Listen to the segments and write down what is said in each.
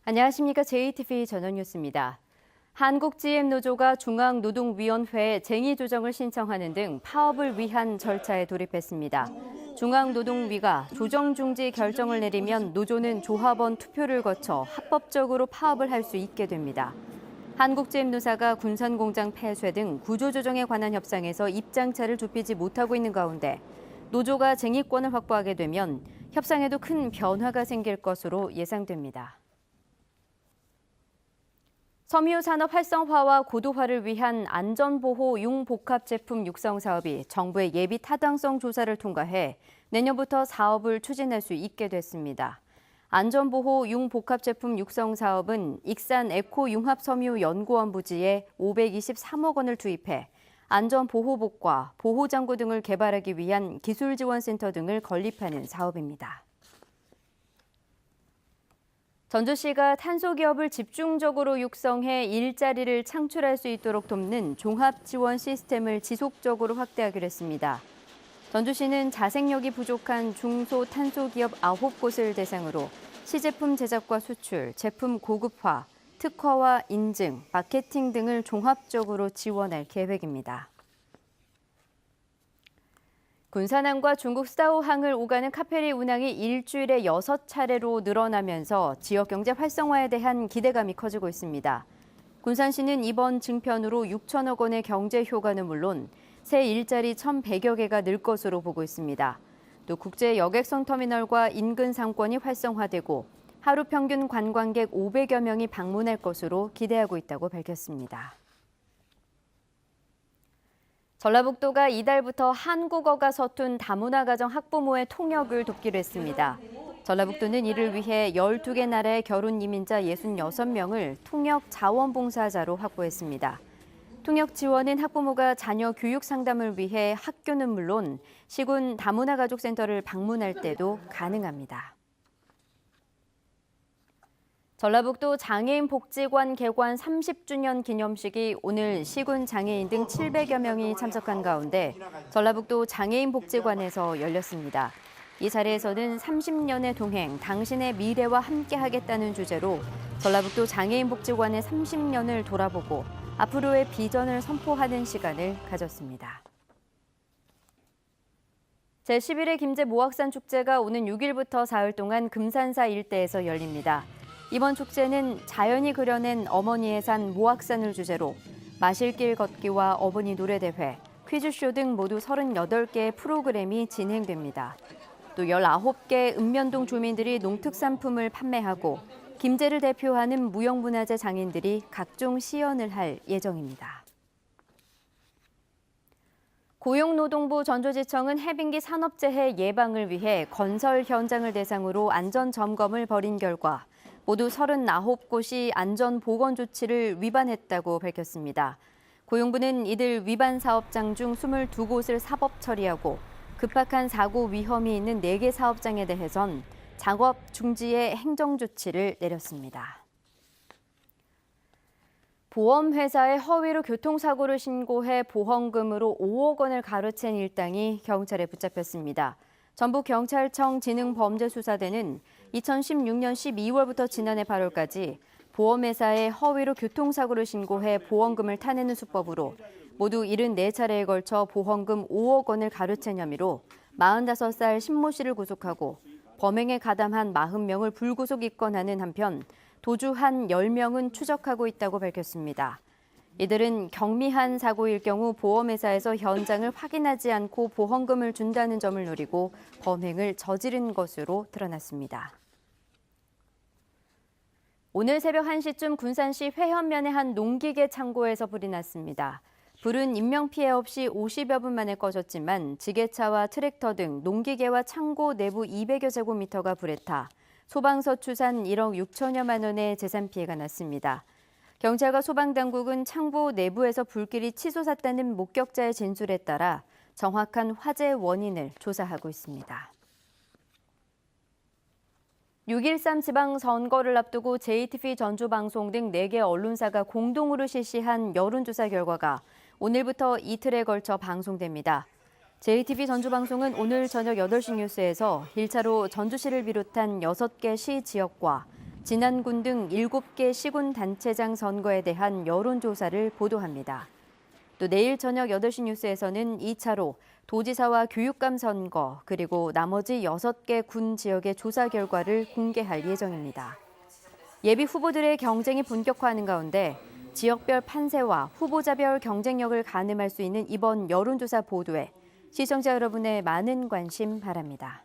안녕하십니까. JTV 전원뉴스입니다. 한국GM노조가 중앙노동위원회에 쟁의 조정을 신청하는 등 파업을 위한 절차에 돌입했습니다. 중앙노동위가 조정 중지 결정을 내리면 노조는 조합원 투표를 거쳐 합법적으로 파업을 할 수 있게 됩니다. 한국GM노사가 군산공장 폐쇄 등 구조조정에 관한 협상에서 입장차를 좁히지 못하고 있는 가운데 노조가 쟁의권을 확보하게 되면 협상에도 큰 변화가 생길 것으로 예상됩니다. 섬유 산업 활성화와 고도화를 위한 안전보호 융복합 제품 육성 사업이 정부의 예비 타당성 조사를 통과해 내년부터 사업을 추진할 수 있게 됐습니다. 안전보호 융복합 제품 육성 사업은 익산 에코융합섬유연구원 부지에 523억 원을 투입해 안전보호복과 보호장구 등을 개발하기 위한 기술지원센터 등을 건립하는 사업입니다. 전주시가 탄소기업을 집중적으로 육성해 일자리를 창출할 수 있도록 돕는 종합지원 시스템을 지속적으로 확대하기로 했습니다. 전주시는 자생력이 부족한 중소탄소기업 9곳을 대상으로 시제품 제작과 수출, 제품 고급화, 특허와 인증, 마케팅 등을 종합적으로 지원할 계획입니다. 군산항과 중국 스다오항을 오가는 카페리 운항이 일주일에 6차례로 늘어나면서 지역 경제 활성화에 대한 기대감이 커지고 있습니다. 군산시는 이번 증편으로 6천억 원의 경제 효과는 물론 새 일자리 1,100여 개가 늘 것으로 보고 있습니다. 또 국제 여객선 터미널과 인근 상권이 활성화되고 하루 평균 관광객 500여 명이 방문할 것으로 기대하고 있다고 밝혔습니다. 전라북도가 이달부터 한국어가 서툰 다문화 가정 학부모의 통역을 돕기로 했습니다. 전라북도는 이를 위해 12개 나라의 결혼 이민자 66명을 통역 자원봉사자로 확보했습니다. 통역 지원은 학부모가 자녀 교육 상담을 위해 학교는 물론 시군 다문화 가족센터를 방문할 때도 가능합니다. 전라북도 장애인 복지관 개관 30주년 기념식이 오늘 시군 장애인 등 700여 명이 참석한 가운데 전라북도 장애인 복지관에서 열렸습니다. 이 자리에서는 30년의 동행, 당신의 미래와 함께하겠다는 주제로 전라북도 장애인 복지관의 30년을 돌아보고 앞으로의 비전을 선포하는 시간을 가졌습니다. 제11회 김제 모악산 축제가 오는 6일부터 사흘 동안 금산사 일대에서 열립니다. 이번 축제는 자연이 그려낸 어머니의 산 모악산을 주제로 마실길 걷기와 어머니 노래대회, 퀴즈쇼 등 모두 38개의 프로그램이 진행됩니다. 또 19개 읍면동 주민들이 농특산품을 판매하고 김제를 대표하는 무형문화재 장인들이 각종 시연을 할 예정입니다. 고용노동부 전조지청은 해빙기 산업재해 예방을 위해 건설 현장을 대상으로 안전점검을 벌인 결과 모두 39곳이 안전보건 조치를 위반했다고 밝혔습니다. 고용부는 이들 위반 사업장 중 22곳을 사법 처리하고 급박한 사고 위험이 있는 4개 사업장에 대해선 작업 중지의 행정조치를 내렸습니다. 보험회사에 허위로 교통사고를 신고해 보험금으로 5억 원을 가로챈 일당이 경찰에 붙잡혔습니다. 전북경찰청 지능범죄수사대는 2016년 12월부터 지난해 8월까지 보험회사에 허위로 교통사고를 신고해 보험금을 타내는 수법으로 모두 74차례에 걸쳐 보험금 5억 원을 가로챈 혐의로 45살 신모 씨를 구속하고 범행에 가담한 40명을 불구속 입건하는 한편 도주한 10명은 추적하고 있다고 밝혔습니다. 이들은 경미한 사고일 경우 보험회사에서 현장을 확인하지 않고 보험금을 준다는 점을 노리고 범행을 저지른 것으로 드러났습니다. 오늘 새벽 1시쯤 군산시 회현면의 한 농기계 창고에서 불이 났습니다. 불은 인명피해 없이 50여 분 만에 꺼졌지만 지게차와 트랙터 등 농기계와 창고 내부 200여 제곱미터가 불에 타 소방서 추산 1억 6천여만 원의 재산 피해가 났습니다. 경찰과 소방당국은 창고 내부에서 불길이 치솟았다는 목격자의 진술에 따라 정확한 화재 원인을 조사하고 있습니다. 6.13 지방선거를 앞두고 JTV 전주방송 등 4개 언론사가 공동으로 실시한 여론조사 결과가 오늘부터 이틀에 걸쳐 방송됩니다. JTV 전주방송은 오늘 저녁 8시 뉴스에서 1차로 전주시를 비롯한 6개 시 지역과 진안군 등 7개 시군 단체장 선거에 대한 여론조사를 보도합니다. 또 내일 저녁 8시 뉴스에서는 2차로 도지사와 교육감 선거 그리고 나머지 6개 군 지역의 조사 결과를 공개할 예정입니다. 예비 후보들의 경쟁이 본격화하는 가운데 지역별 판세와 후보자별 경쟁력을 가늠할 수 있는 이번 여론조사 보도에 시청자 여러분의 많은 관심 바랍니다.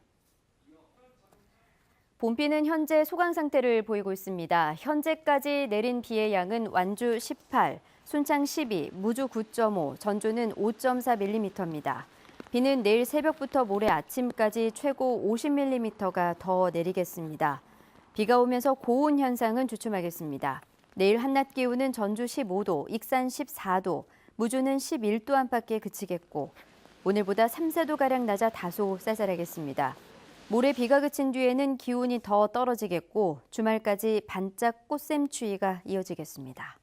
봄비는 현재 소강 상태를 보이고 있습니다. 현재까지 내린 비의 양은 완주 18, 순창 12, 무주 9.5, 전주는 5.4mm입니다. 비는 내일 새벽부터 모레 아침까지 최고 50mm가 더 내리겠습니다. 비가 오면서 고온 현상은 주춤하겠습니다. 내일 한낮 기온은 전주 15도, 익산 14도, 무주는 11도 안팎에 그치겠고 오늘보다 3, 4도가량 낮아 다소 쌀쌀하겠습니다. 모레 비가 그친 뒤에는 기온이 더 떨어지겠고 주말까지 반짝 꽃샘추위가 이어지겠습니다.